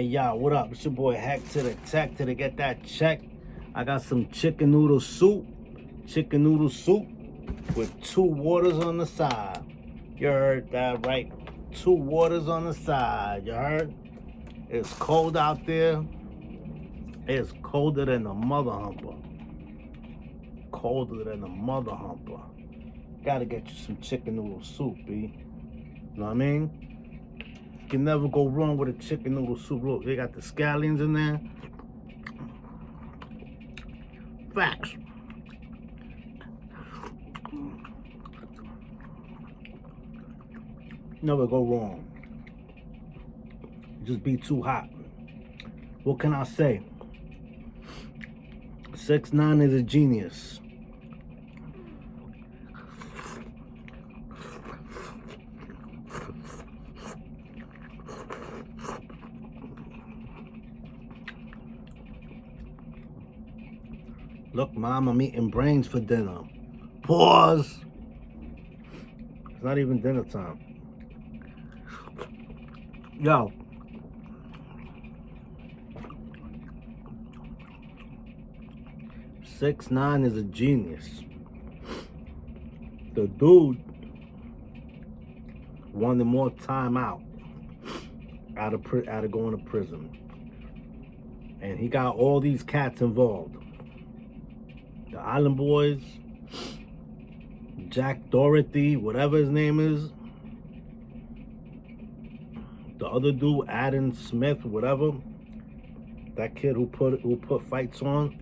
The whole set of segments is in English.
Hey, y'all, what up? It's your boy Hack to the Tech to get that check. I got some chicken noodle soup with 2 waters on the side. You heard that right? 2 waters on the side. You heard? It's cold out there. It's colder than a mother humper. Colder than a mother humper. Gotta get you some chicken noodle soup, B. Know what I mean? You can never go wrong with a chicken noodle soup. Look, they got the scallions in there. Facts. Never go wrong. Just be too hot. What can I say? 6ix9ine is a genius. Look, Mom, I'm eating brains for dinner. Pause. It's not even dinner time. Yo. 6ix9ine is a genius. The dude wanted more time out of going to prison. And he got all these cats involved. The Island Boys, Jack Doherty, whatever his name is. The other dude, Adam Smith, whatever. That kid who put fights on.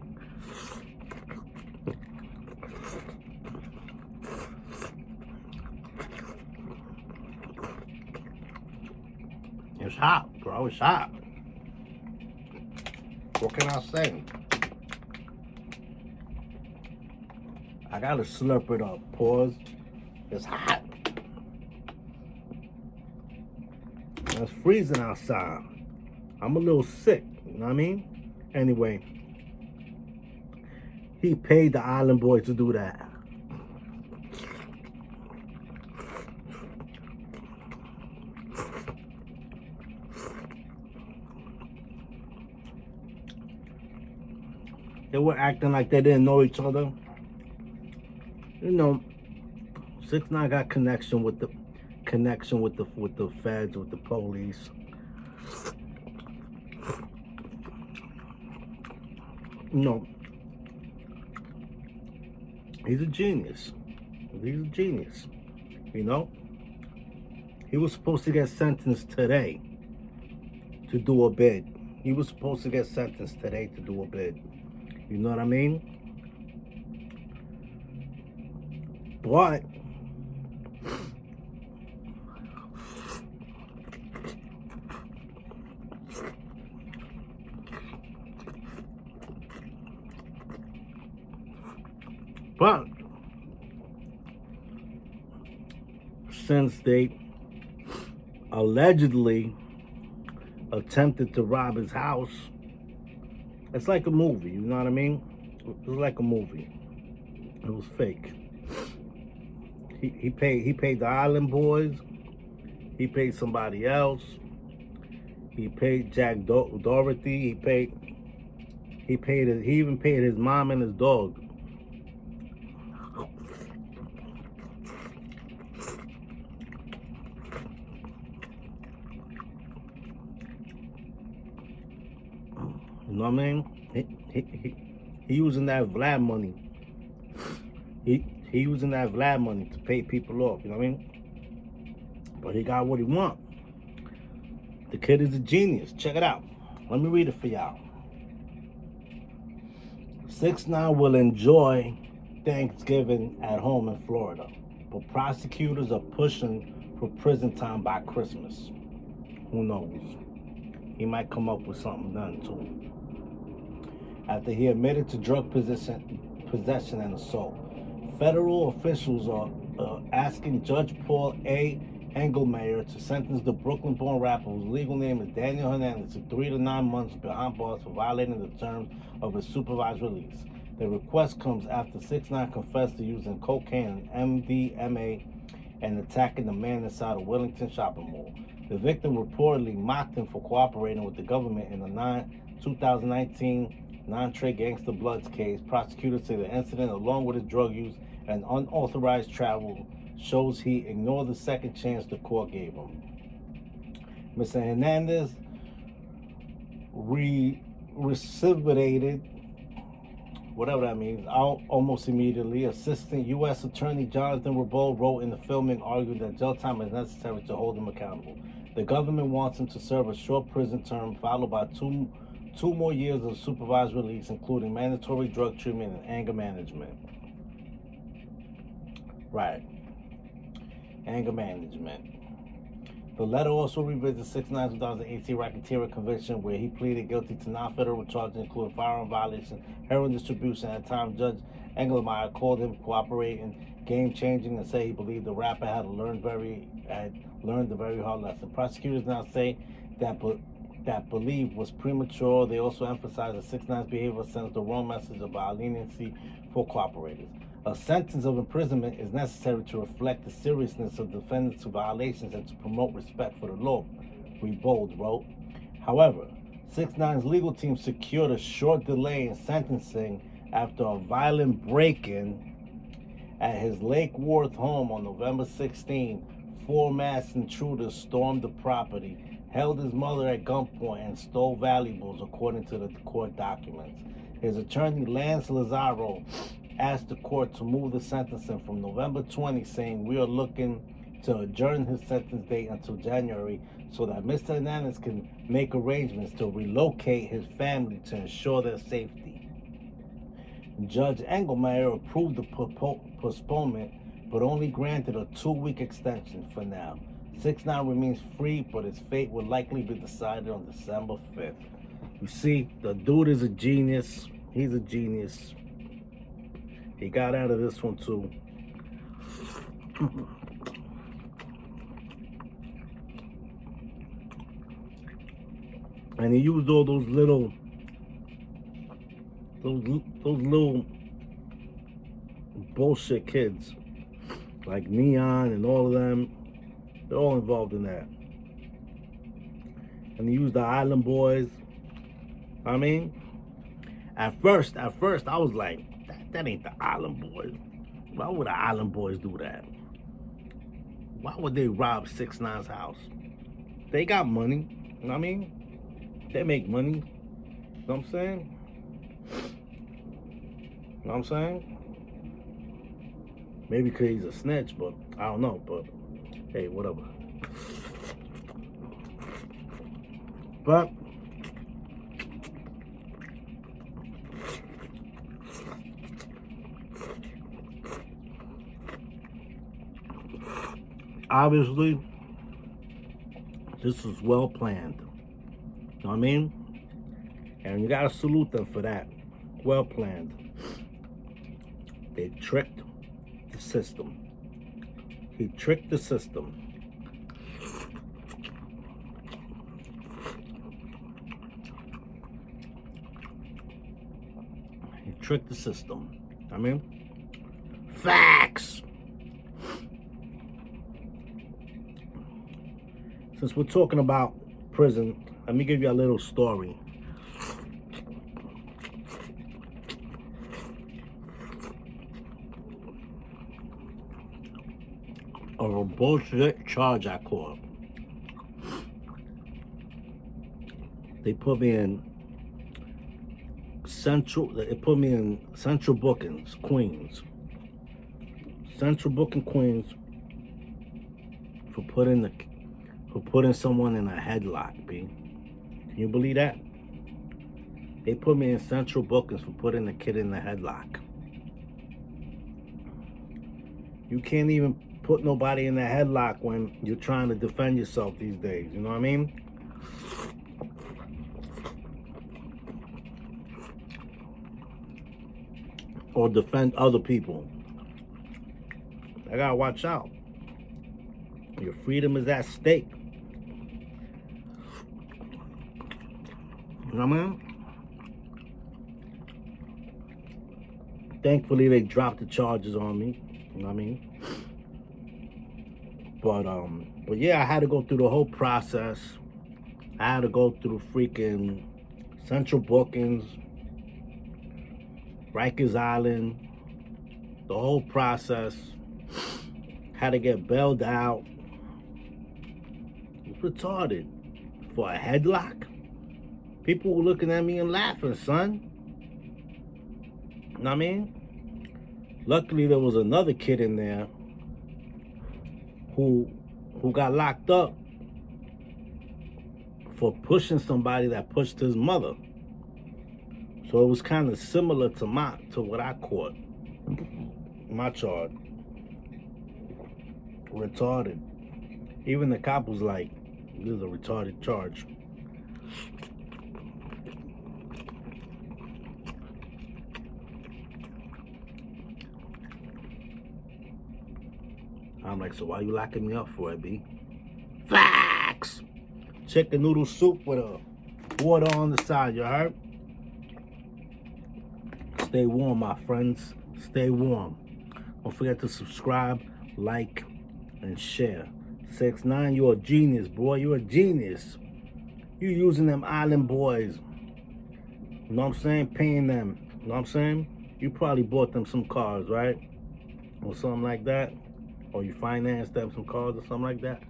It's hot, bro. It's hot. What can I say? I gotta slurp it up. Pause. It's hot. It's freezing outside. I'm a little sick. You know what I mean? Anyway, he paid the Island Boys to do that. They were acting like they didn't know each other. You know, 6ix9ine got connection with the feds, with the police. You know, he's a genius. He's a genius. You know, he was supposed to get sentenced today to do a bid. He was supposed to get sentenced today to do a bid. You know what I mean? But since they allegedly attempted to rob his house, it's like a movie, you know what I mean? It was like a movie. It was fake. He paid the Island Boys. He paid somebody else. He paid Jack Doherty. He even paid his mom and his dog. You know what I mean? He using that Vlad money. He using that Vlad money to pay people off, you know what I mean? But he got what he want. The kid is a genius. Check it out. Let me read it for y'all. 6ix9ine will enjoy Thanksgiving at home in Florida, but prosecutors are pushing for prison time by Christmas. Who knows? He might come up with something done to him. After he admitted to drug possession and assault, federal officials are asking Judge Paul A. Engelmayer to sentence the Brooklyn-born rapper, whose legal name is Daniel Hernandez, to 3 to 9 months behind bars for violating the terms of his supervised release. The request comes after 6ix9ine confessed to using cocaine and MDMA and attacking the man inside a Wellington shopping mall. The victim reportedly mocked him for cooperating with the government in a 2019 non-Trey Gangsta Bloods case. Prosecutors say the incident, along with his drug use and unauthorized travel, shows he ignored the second chance the court gave him. Mr. Hernandez reciprocated, whatever that means, out almost immediately. Assistant U.S. Attorney Jonathan Rabeau wrote in the filming, arguing that jail time is necessary to hold him accountable. The government wants him to serve a short prison term, followed by two more years of supervised release, including mandatory drug treatment and anger management. Right. Anger management. The letter also revisits 6ix9ine's 2018 racketeering conviction, where he pleaded guilty to non-federal charges including firearm violation, heroin distribution. At the time, Judge Engelmeyer called him cooperating, game-changing, and said he believed the rapper had learned a very hard lesson. Prosecutors now say that belief was premature. They also emphasize that 6ix9ine's behavior sends the wrong message about leniency for cooperators. A sentence of imprisonment is necessary to reflect the seriousness of defendants' violations and to promote respect for the law, Rabeau wrote. However, 6ix9ine's legal team secured a short delay in sentencing after a violent break-in at his Lake Worth home on November 16. Four masked intruders stormed the property, held his mother at gunpoint, and stole valuables, according to the court documents. His attorney, Lance Lazaro, asked the court to move the sentencing from November 20, saying, "We are looking to adjourn his sentence date until January so that Mr. Hernandez can make arrangements to relocate his family to ensure their safety." Judge Engelmeyer approved the postponement, but only granted a 2-week extension for now. 6ix9ine remains free, but his fate will likely be decided on December 5th. You see, the dude is a genius. He's a genius. He got out of this one too. And he used all those little bullshit kids like Neon and all of them. They're all involved in that. And he used the Island Boys. I mean, at first I was like, that ain't the Island Boys. Why would the Island Boys do that? Why would they rob 6ix9ine's house? They got money. You know what I mean? They make money. You know what I'm saying? You know what I'm saying? Maybe because he's a snitch, but I don't know. But hey, whatever. But obviously, this was well planned. You know what I mean? And you gotta salute them for that. Well planned. They tricked the system. He tricked the system. He tricked the system. I mean, facts. Since we're talking about prison, let me give you a little story. Of a bullshit charge I caught. They put me in Central Bookings, Queens. Central Booking, Queens, for putting someone in a headlock, B. Can you believe that? They put me in Central Bookings for putting the kid in the headlock. You can't even put nobody in a headlock when you're trying to defend yourself these days. You know what I mean? Or defend other people. I gotta watch out. Your freedom is at stake. You know what I mean? Thankfully, they dropped the charges on me. You know what I mean? But yeah, I had to go through the whole process. I had to go through freaking Central Bookings, Rikers Island, the whole process. Had to get bailed out. It's retarded. For a headlock? People were looking at me and laughing, son. You know what I mean? Luckily, there was another kid in there who got locked up for pushing somebody that pushed his mother. So it was kind of similar to what I caught. My charge. Retarded. Even the cop was like, this is a retarded charge. I'm like, so why you locking me up for it, B? Facts! Chicken noodle soup with a water on the side, you heard? Stay warm, my friends. Stay warm. Don't forget to subscribe, like, and share. 6ix9ine, you're a genius, boy. You're a genius. You using them island boys. You know what I'm saying? Paying them. You know what I'm saying? You probably bought them some cars, right? Or something like that. Or you financed them some cars or something like that.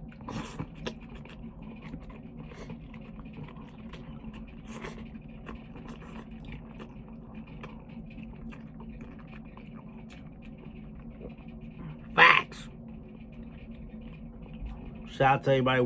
Facts. Shout out to everybody